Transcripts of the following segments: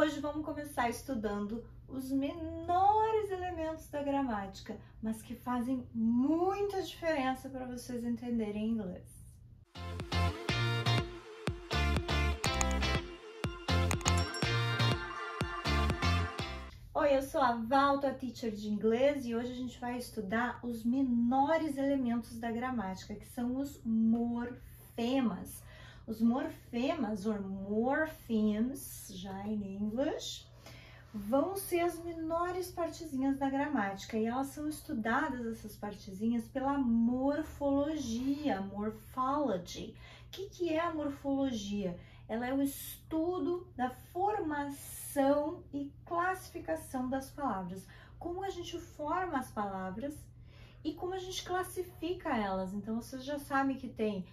Hoje vamos começar estudando os menores elementos da gramática, mas que fazem muita diferença para vocês entenderem inglês. Oi, eu sou a Val, tua teacher de inglês, e hoje a gente vai estudar os menores elementos da gramática, que são os morfemas. Os morfemas, or morphemes, já em inglês, vão ser as menores partezinhas da gramática e elas são estudadas, essas partezinhas, pela morfologia, morphology. O que é a morfologia? Ela é o estudo da formação e classificação das palavras. Como a gente forma as palavras e como a gente classifica elas. Então, vocês já sabem que tem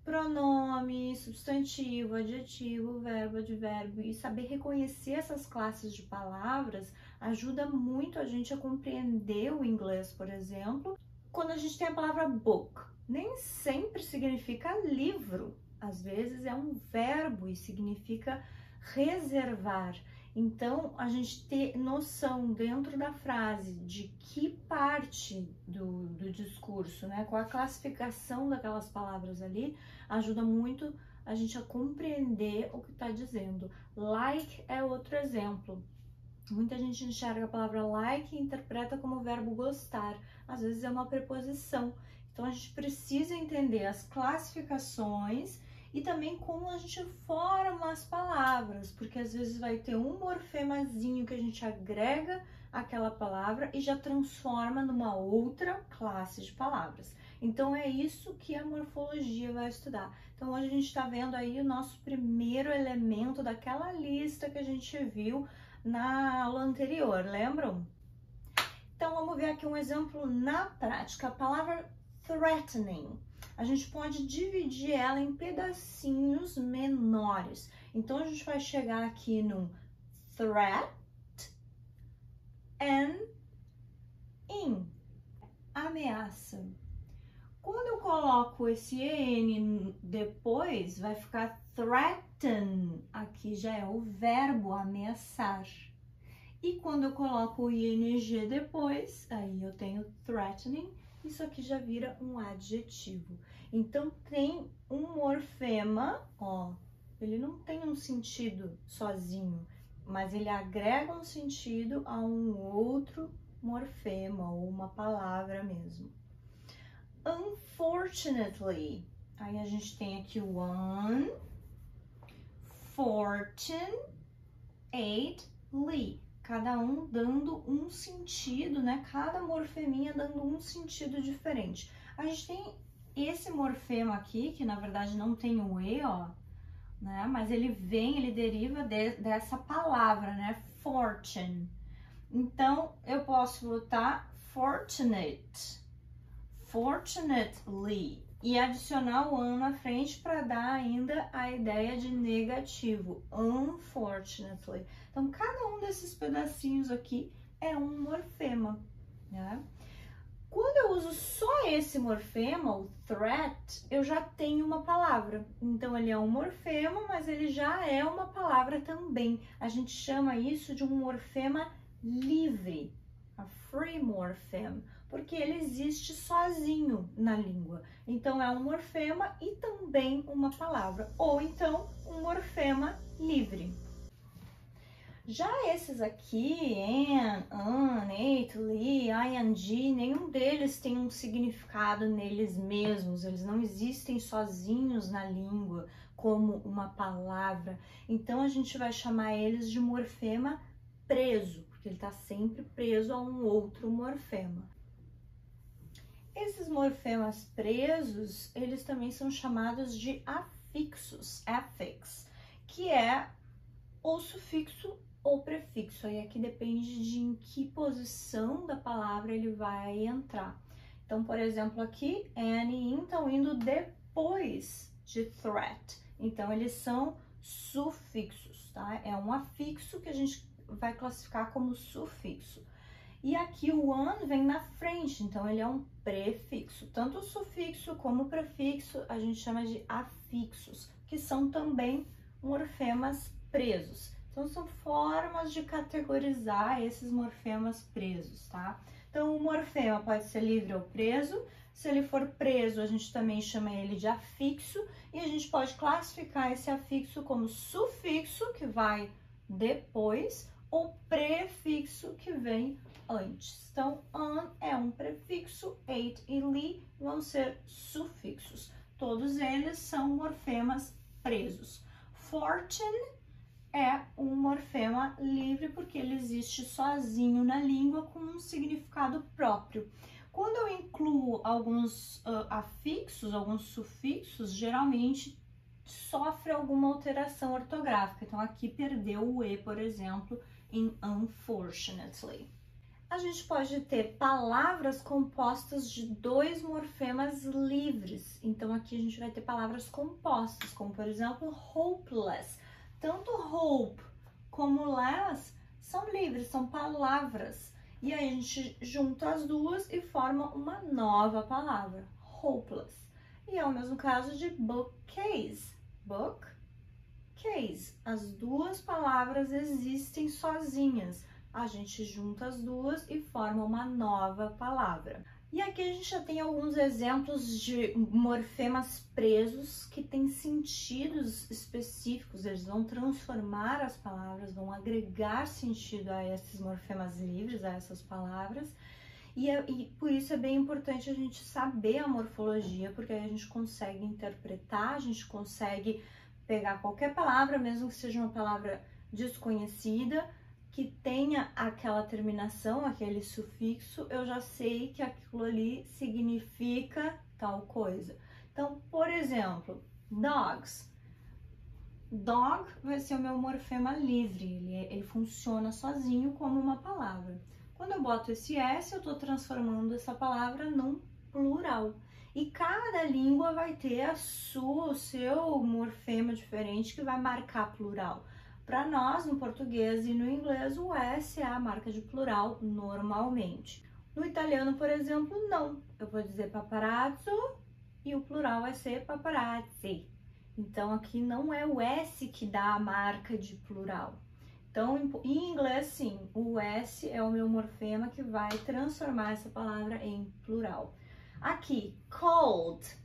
pronome, substantivo, adjetivo, verbo, advérbio, e saber reconhecer essas classes de palavras ajuda muito a gente a compreender o inglês, por exemplo. Quando a gente tem a palavra book, nem sempre significa livro, às vezes é um verbo e significa reservar. Então, a gente ter noção dentro da frase de que parte do discurso, né, qual a classificação daquelas palavras ali, ajuda muito a gente a compreender o que está dizendo. Like é outro exemplo. Muita gente enxerga a palavra like e interpreta como o verbo gostar. Às vezes é uma preposição. Então, a gente precisa entender as classificações e também como a gente forma as palavras, porque às vezes vai ter um morfemazinho que a gente agrega àquela palavra e já transforma numa outra classe de palavras. Então, é isso que a morfologia vai estudar. Então, hoje a gente está vendo aí o nosso primeiro elemento daquela lista que a gente viu na aula anterior, lembram? Então, vamos ver aqui um exemplo na prática. A palavra threatening. A gente pode dividir ela em pedacinhos menores. Então, a gente vai chegar aqui no threat and in, ameaça. Quando eu coloco esse en depois, vai ficar threaten. Aqui já é o verbo ameaçar. E quando eu coloco o ing depois, aí eu tenho threatening. Isso aqui já vira um adjetivo. Então, tem um morfema, ó, ele não tem um sentido sozinho, mas ele agrega um sentido a um outro morfema, ou uma palavra mesmo. Unfortunately, aí a gente tem aqui o unfortunately. Cada um dando um sentido, né? Cada morfeminha dando um sentido diferente. A gente tem esse morfema aqui, que na verdade não tem o E, ó, né? Mas ele deriva dessa palavra, né? Fortune. Então, eu posso botar fortunate, fortunately, e adicionar o an na frente para dar ainda a ideia de negativo, unfortunately. Então, cada um desses pedacinhos aqui é um morfema, né? Quando eu uso só esse morfema, o threat, eu já tenho uma palavra. Então, ele é um morfema, mas ele já é uma palavra também. A gente chama isso de um morfema livre, a free morpheme, porque ele existe sozinho na língua. Então, é um morfema e também uma palavra, ou então um morfema livre. Já esses aqui, an, it, li, ing, nenhum deles tem um significado neles mesmos, eles não existem sozinhos na língua como uma palavra. Então, a gente vai chamar eles de morfema preso, porque ele está sempre preso a um outro morfema. Esses morfemas presos, eles também são chamados de afixos, affix, que é ou sufixo ou prefixo. Aí aqui depende de em que posição da palavra ele vai entrar. Então, por exemplo, aqui, an e in estão indo depois de threat. Então, eles são sufixos, tá? É um afixo que a gente vai classificar como sufixo. E aqui o an vem na frente, então ele é um prefixo. Tanto o sufixo como o prefixo a gente chama de afixos, que são também morfemas presos. Então, são formas de categorizar esses morfemas presos, tá? Então, o morfema pode ser livre ou preso. Se ele for preso, a gente também chama ele de afixo. E a gente pode classificar esse afixo como sufixo, que vai depois, ou prefixo, que vem antes. Então, an é um prefixo, ate e li vão ser sufixos. Todos eles são morfemas presos. Fortune é um morfema livre porque ele existe sozinho na língua com um significado próprio. Quando eu incluo alguns afixos, alguns sufixos, geralmente sofre alguma alteração ortográfica. Então, aqui perdeu o E, por exemplo, em unfortunately. A gente pode ter palavras compostas de dois morfemas livres. Então, aqui a gente vai ter palavras compostas, como, por exemplo, hopeless. Tanto hope como less são livres, são palavras. E aí a gente junta as duas e forma uma nova palavra, hopeless. E é o mesmo caso de bookcase. Bookcase. As duas palavras existem sozinhas. A gente junta as duas e forma uma nova palavra. E aqui a gente já tem alguns exemplos de morfemas presos que têm sentidos específicos, eles vão transformar as palavras, vão agregar sentido a esses morfemas livres, a essas palavras, e por isso é bem importante a gente saber a morfologia, porque aí a gente consegue interpretar, a gente consegue pegar qualquer palavra, mesmo que seja uma palavra desconhecida, que tenha aquela terminação, aquele sufixo, eu já sei que aquilo ali significa tal coisa. Então, por exemplo, dogs. Dog vai ser o meu morfema livre, ele funciona sozinho como uma palavra. Quando eu boto esse S, eu estou transformando essa palavra num plural. E cada língua vai ter o seu morfema diferente que vai marcar plural. Para nós, no português e no inglês, o S é a marca de plural normalmente. No italiano, por exemplo, não. Eu vou dizer paparazzo e o plural vai ser paparazzi. Então, aqui não é o S que dá a marca de plural. Então, em inglês, sim, o S é o meu morfema que vai transformar essa palavra em plural. Aqui, cold.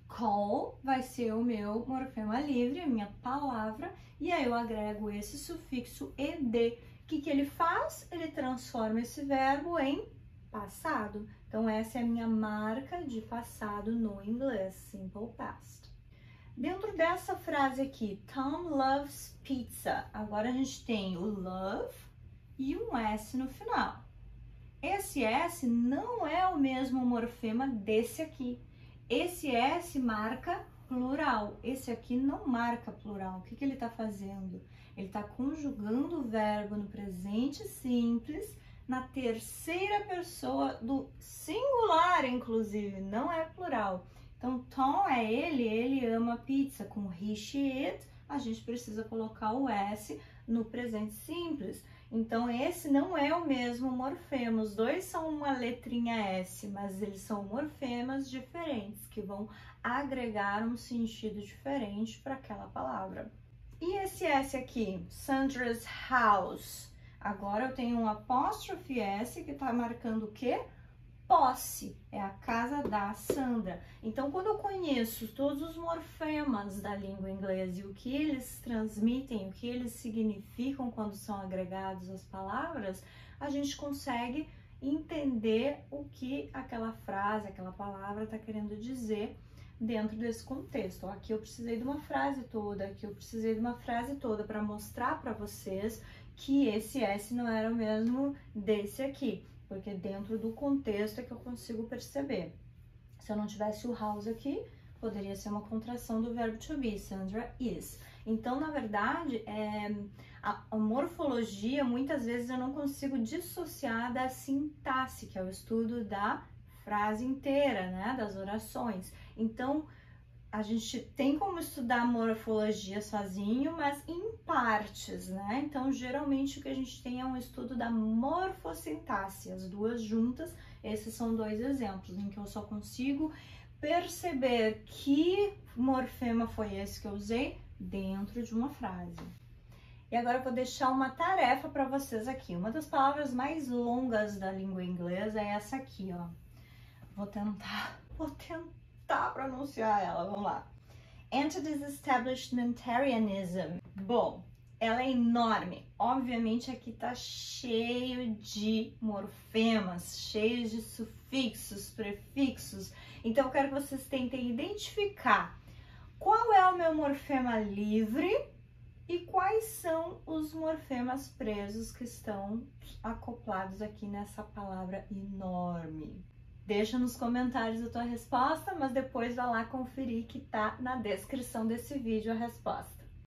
Call vai ser o meu morfema livre, a minha palavra, e aí eu agrego esse sufixo ed. O que ele faz? Ele transforma esse verbo em passado. Então, essa é a minha marca de passado no inglês, simple past. Dentro dessa frase aqui, Tom loves pizza. Agora a gente tem o love e um S no final. Esse S não é o mesmo morfema desse aqui. Esse S marca plural, esse aqui não marca plural. O que ele está fazendo? Ele está conjugando o verbo no presente simples, na terceira pessoa do singular, inclusive, não é plural. Então, Tom é ele ama pizza. Com he, she, it, a gente precisa colocar o S no presente simples. Então, esse não é o mesmo morfema. Os dois são uma letrinha S, mas eles são morfemas diferentes, que vão agregar um sentido diferente para aquela palavra. E esse S aqui, Sandra's house. Agora eu tenho um apóstrofe S que está marcando o quê? Posse, é a casa da Sandra. Então, quando eu conheço todos os morfemas da língua inglesa e o que eles transmitem, o que eles significam quando são agregados às palavras, a gente consegue entender o que aquela frase, aquela palavra está querendo dizer dentro desse contexto. Ó, aqui eu precisei de uma frase toda, aqui eu precisei de uma frase toda para mostrar para vocês que esse S não era o mesmo desse aqui. Porque dentro do contexto é que eu consigo perceber. Se eu não tivesse o house aqui, poderia ser uma contração do verbo to be, Sandra is. Então, na verdade, a morfologia, muitas vezes eu não consigo dissociar da sintaxe, que é o estudo da frase inteira, né, das orações. Então, a gente tem como estudar morfologia sozinho, mas em partes, né? Então, geralmente, o que a gente tem é um estudo da morfossintaxe, as duas juntas. Esses são dois exemplos em que eu só consigo perceber que morfema foi esse que eu usei dentro de uma frase. E agora eu vou deixar uma tarefa para vocês aqui. Uma das palavras mais longas da língua inglesa é essa aqui, ó. Vou tentar pronunciar ela, vamos lá. Anti-disestablishmentarianism. Bom, ela é enorme. Obviamente aqui tá cheio de morfemas, cheio de sufixos, prefixos. Então eu quero que vocês tentem identificar qual é o meu morfema livre e quais são os morfemas presos que estão acoplados aqui nessa palavra enorme. Deixa nos comentários a tua resposta, mas depois vai lá conferir que tá na descrição desse vídeo a resposta.